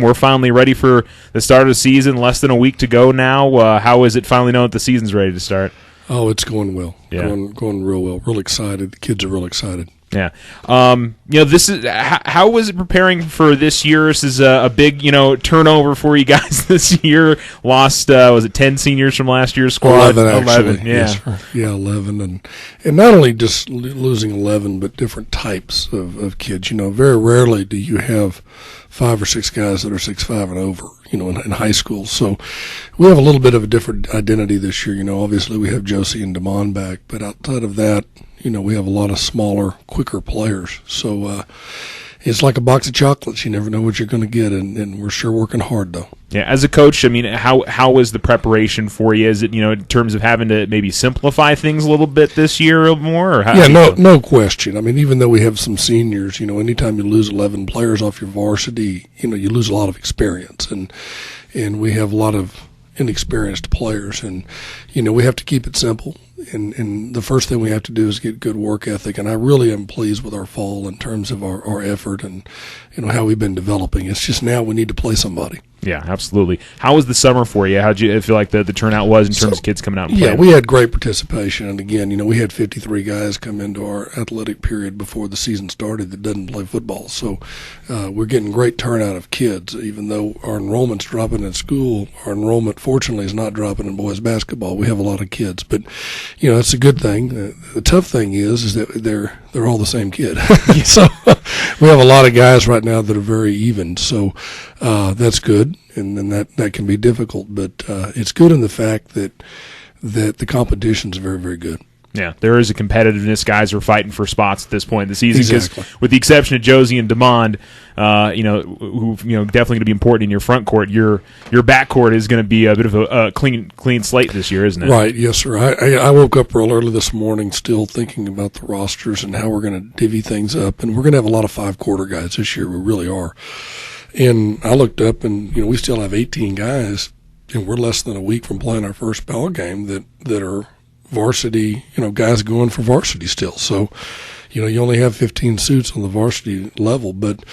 We're finally ready for the start of the season. Less than a week to go now. How is it finally knowing that the season's ready to start? Oh, it's going well. Yeah. Going real well. Real excited. The kids are real excited. Yeah. This is how was it preparing for this year? This is a big, turnover for you guys this year. Lost, was it 10 seniors from last year's squad? 11, yeah. Yes, sir. Yeah, 11. And not only just losing 11, but different types of kids. Very rarely do you have 5 or 6 guys that are 6'5" and over, in high school. So we have a little bit of a different identity this year. Obviously we have Josie and Damon back, but outside of that, we have a lot of smaller, quicker players. So it's like a box of chocolates. You never know what you're going to get, and we're sure working hard, though. Yeah, as a coach, how was the preparation for you? Is it, in terms of having to maybe simplify things a little bit this year or more? Or how no question. Even though we have some seniors, anytime you lose 11 players off your varsity, you lose a lot of experience, and we have a lot of inexperienced players, and we have to keep it simple. And the first thing we have to do is get good work ethic, and I really am pleased with our fall in terms of our effort and how we've been developing. It's just now we need to play somebody. Yeah, absolutely. How was the summer for you? How did you feel like the turnout was in terms of kids coming out and playing? Yeah, we had great participation, and again, we had 53 guys come into our athletic period before the season started that doesn't play football. So we're getting great turnout of kids, even though our enrollment's dropping in school. Our enrollment, fortunately, is not dropping in boys basketball. We have a lot of kids, but that's a good thing. The tough thing is that they're all the same kid. So we have a lot of guys right now that are very even. So that's good, and then that can be difficult. But it's good in the fact that the competition is very, very good. Yeah, there is a competitiveness. Guys are fighting for spots at this point in the season. Exactly. With the exception of Josie and Demond, who definitely going to be important in your front court. Your back court is going to be a bit of a clean slate this year, isn't it? Right. Yes, sir. I woke up real early this morning, still thinking about the rosters and how we're going to divvy things up, and we're going to have a lot of 5-quarter guys this year. We really are. And I looked up, and we still have 18 guys, and we're less than a week from playing our first ball game that are varsity, guys going for varsity still. So, you only have 15 suits on the varsity level, but,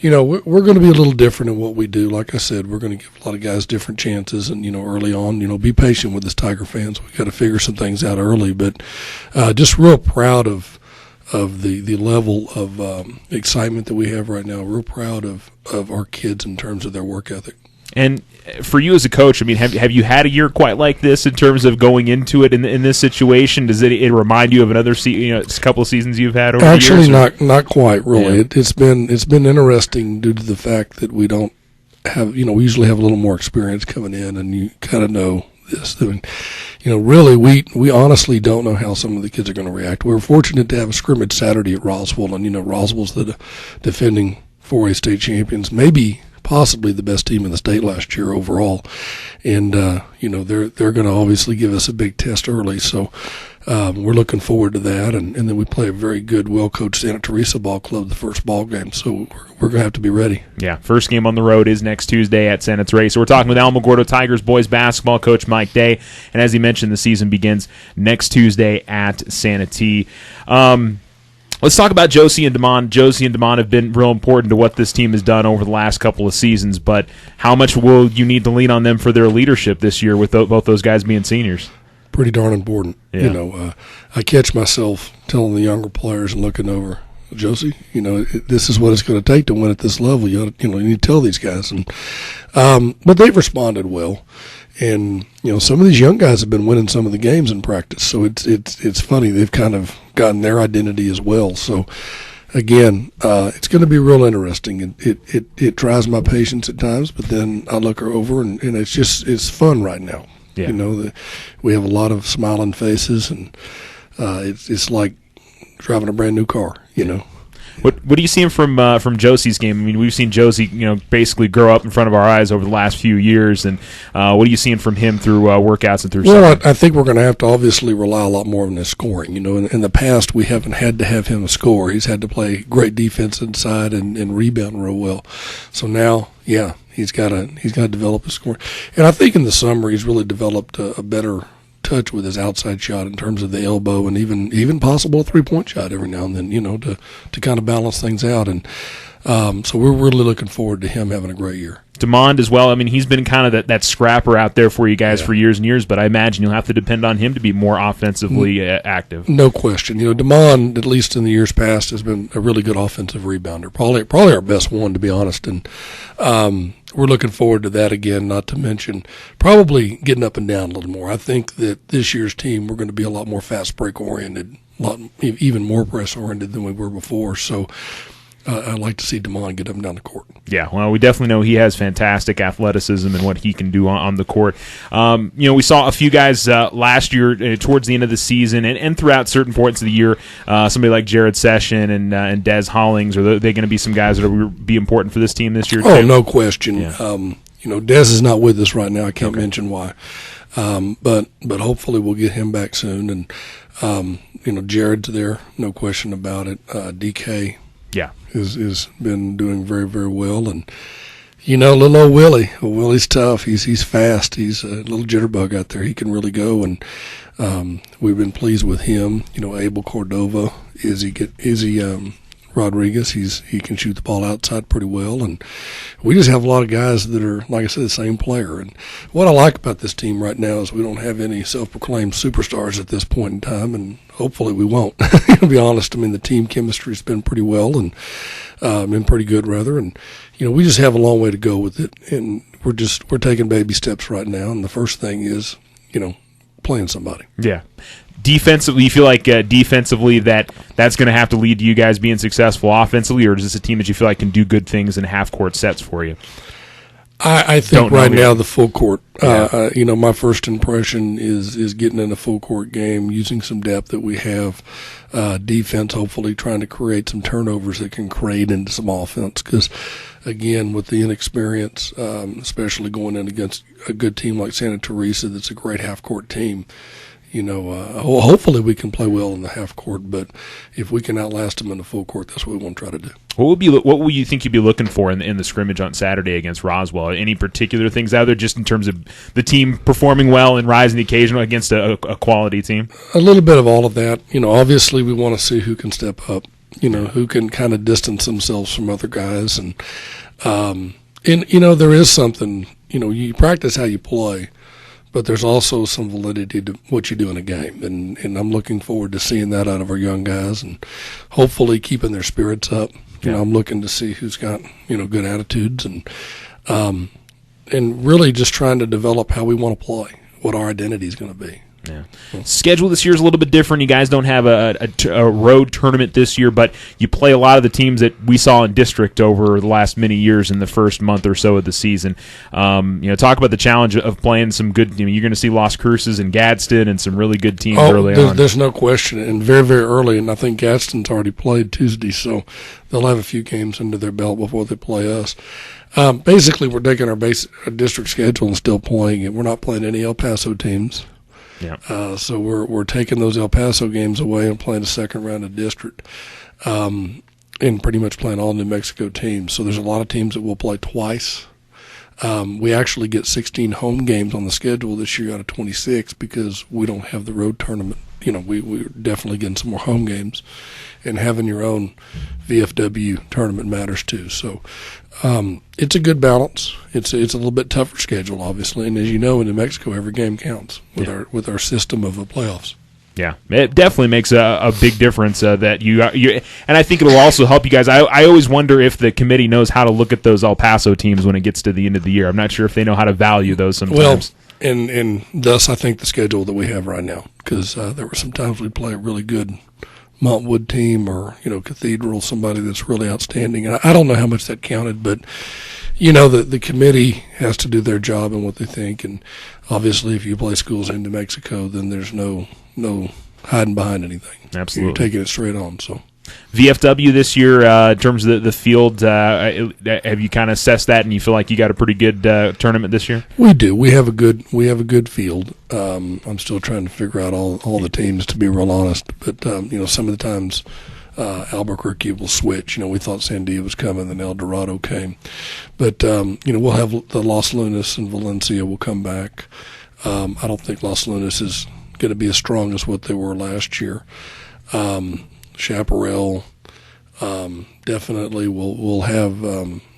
we're going to be a little different in what we do. Like I said, we're going to give a lot of guys different chances, and, early on, be patient with us Tiger fans. We've got to figure some things out early, but just real proud of the level of excitement that we have right now. Real proud of our kids in terms of their work ethic. And for you as a coach, have you had a year quite like this in terms of going into it in this situation? Does it remind you of another couple of seasons you've had over the years? Actually, not quite really. Yeah. It's been interesting due to the fact that we don't have we usually have a little more experience coming in, and you kind of know this. Really, we honestly don't know how some of the kids are going to react. We were fortunate to have a scrimmage Saturday at Roswell, and Roswell's the defending 4A state champions, maybe possibly the best team in the state last year overall, and they're going to obviously give us a big test early. So we're looking forward to that, and then we play a very good, well-coached Santa Teresa ball club the first ball game. So we're going to have to be ready. Yeah, first game on the road is next Tuesday at Santa Teresa. We're talking with Alamogordo Tigers boys basketball coach Mike Day, and as he mentioned, the season begins next Tuesday at Santa T. Let's talk about Josie and Damon. Josie and Damon have been real important to what this team has done over the last couple of seasons, but how much will you need to lean on them for their leadership this year with both those guys being seniors? Pretty darn important. Yeah. I catch myself telling the younger players and looking over, Josie, this is what it's going to take to win at this level. You need to tell these guys. And but they've responded well. And some of these young guys have been winning some of the games in practice, so it's funny. They've kind of gotten their identity as well. So again, it's going to be real interesting. It tries my patience at times, but then I look her over, and it's fun right now. Yeah. We have a lot of smiling faces, and it's like driving a brand new car. What are you seeing from Josie's game? We've seen Josie, basically grow up in front of our eyes over the last few years, and what are you seeing from him through workouts and through? Well, I think we're going to have to obviously rely a lot more on his scoring. In the past we haven't had to have him score. He's had to play great defense inside and rebound real well. So now, yeah, he's got to develop his scoring, and I think in the summer he's really developed a better touch with his outside shot in terms of the elbow, and even possible a 3-point shot every now and then, to kind of balance things out. And so we're really looking forward to him having a great year. DeMond as well. I mean, he's been kind of that scrapper out there for you guys for years and years, but I imagine you'll have to depend on him to be more offensively active. No question. DeMond, at least in the years past, has been a really good offensive rebounder. Probably our best one, to be honest. And we're looking forward to that again, not to mention probably getting up and down a little more. I think that this year's team, we're going to be a lot more fast break oriented, even more press oriented than we were before. So I'd like to see DeMond get up and down the court. Yeah, well, we definitely know he has fantastic athleticism and what he can do on the court. We saw a few guys last year towards the end of the season and throughout certain points of the year, somebody like Jared Session and Des Hollings. Are they going to be some guys that will be important for this team this year, too? Oh, no question. Yeah. Des is not with us right now. I can't mention why. But hopefully we'll get him back soon. And, Jared's there, no question about it. DK. Yeah, has been doing very, very well, and little old Willie. Willie's tough. He's fast. He's a little jitterbug out there. He can really go, and we've been pleased with him. Abel Cordova, Izzy Rodriguez. He can shoot the ball outside pretty well, and we just have a lot of guys that are, like I said, the same player. And what I like about this team right now is we don't have any self-proclaimed superstars at this point in time, and hopefully we won't. To be honest, I mean, the team chemistry's been pretty well and been pretty good, rather. And we just have a long way to go with it, and we're taking baby steps right now. And the first thing is, playing somebody. Yeah. Defensively, you feel like defensively that's going to have to lead to you guys being successful offensively, or is this a team that you feel like can do good things in half-court sets for you? I think right now the full court. My first impression is getting in a full court game, using some depth that we have, defense, hopefully trying to create some turnovers that can create into some offense. Because, again, with the inexperience, especially going in against a good team like Santa Teresa that's a great half-court team, hopefully we can play well in the half court, but if we can outlast them in the full court, that's what we want to try to do. What would you think you'd be looking for in the scrimmage on Saturday against Roswell? Any particular things out there, just in terms of the team performing well and rising the occasion against a quality team? A little bit of all of that. Obviously we want to see who can step up. Who can kind of distance themselves from other guys, and there is something. You practice how you play. But there's also some validity to what you do in a game, and I'm looking forward to seeing that out of our young guys, and hopefully keeping their spirits up. I'm looking to see who's got good attitudes, and really just trying to develop how we want to play, what our identity is going to be. Yeah. Schedule this year is a little bit different. You guys don't have a road tournament this year, but you play a lot of the teams that we saw in district over the last many years in the first month or so of the season. Talk about the challenge of playing some good. You're going to see Las Cruces and Gadsden and some really good teams early on. There's no question, and very, very early. And I think Gadsden's already played Tuesday, so they'll have a few games under their belt before they play us. Basically, we're taking our district schedule and still playing it. We're not playing any El Paso teams. Yeah. So we're taking those El Paso games away and playing the second round of district, and pretty much playing all New Mexico teams. So there's a lot of teams that we'll play twice. We actually get 16 home games on the schedule this year out of 26 because we don't have the road tournament. We're definitely getting some more home games, and having your own VFW tournament matters too. So it's a good balance. It's a little bit tougher schedule, obviously, and as you know, in New Mexico, every game counts with our system of the playoffs. Yeah, it definitely makes a big difference that you and I think it will also help you guys. I always wonder if the committee knows how to look at those El Paso teams when it gets to the end of the year. I'm not sure if they know how to value those sometimes. Well, and thus I think the schedule that we have right now, because there were some times we'd play a really good Montwood team or Cathedral, somebody that's really outstanding. And I don't know how much that counted, but the committee has to do their job and what they think. And obviously, if you play schools in New Mexico, then there's no hiding behind anything. Absolutely, you're taking it straight on. So. VFW this year, in terms of the field, have you kind of assessed that, and you feel like you got a pretty good tournament this year? We do. We have a good field. I'm still trying to figure out all the teams, to be real honest. But some of the times Albuquerque will switch. We thought Sandia was coming, then El Dorado came. But we'll have the Los Lunas and Valencia will come back. I don't think Los Lunas is going to be as strong as what they were last year. Chaparral definitely will have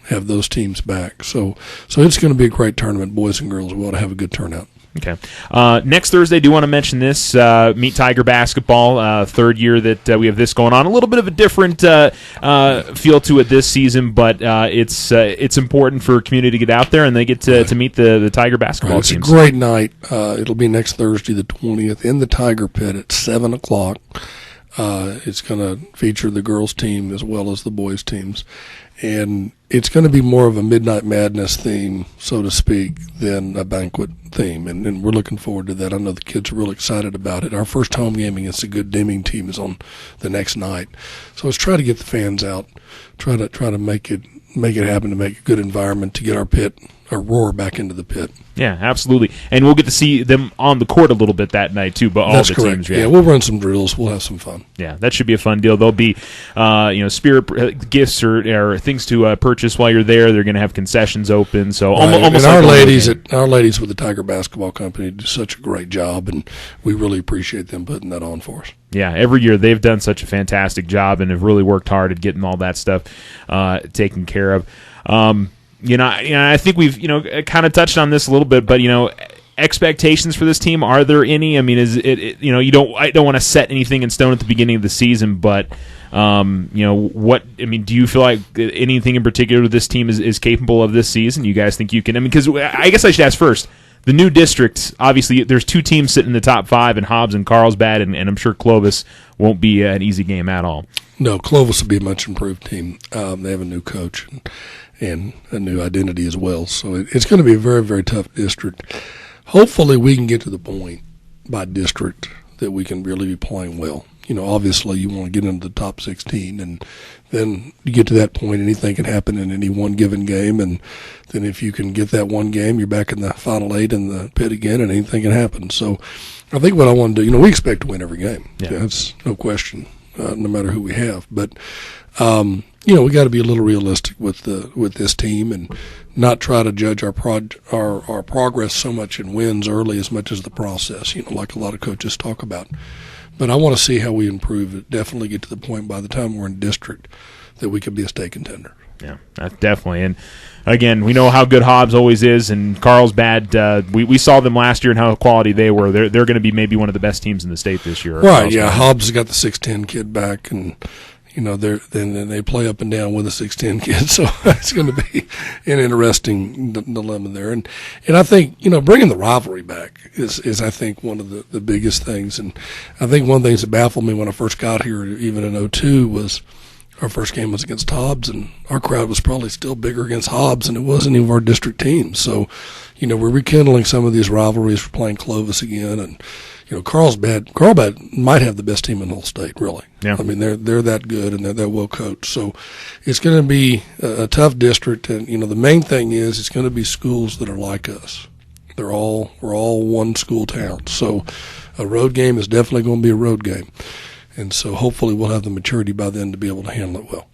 have those teams back. So it's going to be a great tournament, boys and girls. We ought to have a good turnout. Okay. Next Thursday, do want to mention this, Meet Tiger Basketball, third year that we have this going on. A little bit of a different feel to it this season, but it's important for community to get out there, and they get to meet the Tiger basketball teams. It's a great night. It'll be next Thursday, the 20th, in the Tiger Pit at 7 o'clock. It's going to feature the girls' team as well as the boys' teams. And it's going to be more of a Midnight Madness theme, so to speak, than a banquet theme. And we're looking forward to that. I know the kids are really excited about it. Our first home game against a good Deming team is on the next night. So let's try to get the fans out, try to make it happen, to make a good environment, to get our roar back into the pit. Yeah, absolutely. And we'll get to see them on the court a little bit that night, too, but all That's the correct. teams. Yeah, we'll run some drills. We'll have some fun. Yeah, that should be a fun deal. There'll be spirit gifts or things to purchase while you're there. They're going to have concessions open. So almost and like our ladies with the Tiger Basketball Company do such a great job, and we really appreciate them putting that on for us. Yeah, every year they've done such a fantastic job and have really worked hard at getting all that stuff taken care of. I think we've kind of touched on this a little bit, but expectations for this team, are there any? I mean, is it I don't want to set anything in stone at the beginning of the season, but do you feel like anything in particular this team is capable of this season? You guys think you can? I mean, because I guess I should ask first. The new district, obviously, there's two teams sitting in the top 5, and Hobbs and Carlsbad, and I'm sure Clovis won't be an easy game at all. No, Clovis will be a much improved team. They have a new coach and a new identity as well. So it's going to be a very, very tough district. Hopefully we can get to the point by district that we can really be playing well. Obviously you want to get into the top 16, and then you get to that point, anything can happen in any one given game, and then if you can get that one game, you're back in the final 8 in the pit again, and anything can happen. So I think what I want to do, we expect to win every game. Yeah. That's no question, no matter who we have. But we got to be a little realistic with this team and not try to judge our progress so much in wins early as much as the process. Like a lot of coaches talk about. But I want to see how we improve it. Definitely get to the point by the time we're in district that we could be a state contender. Yeah, definitely. And again, we know how good Hobbs always is, and Carlsbad. We saw them last year and how quality they were. They're going to be maybe one of the best teams in the state this year. Right? Yeah, Hobbs has got the 6'10" kid back, and then they play up and down with a 6'10" kid. So it's going to be an interesting dilemma there. And I think bringing the rivalry back is I think one of the biggest things. And I think one of the things that baffled me when I first got here, even in 2002, was our first game was against Hobbs, and our crowd was probably still bigger against Hobbs than it was any of our district teams. So, we're rekindling some of these rivalries. We're playing Clovis again, and Carlsbad might have the best team in the whole state, really. Yeah. I mean, they're that good, and they're well coached. So it's going to be a tough district, and the main thing is it's going to be schools that are like us. We're all one school town. So a road game is definitely going to be a road game. And so hopefully we'll have the maturity by then to be able to handle it well.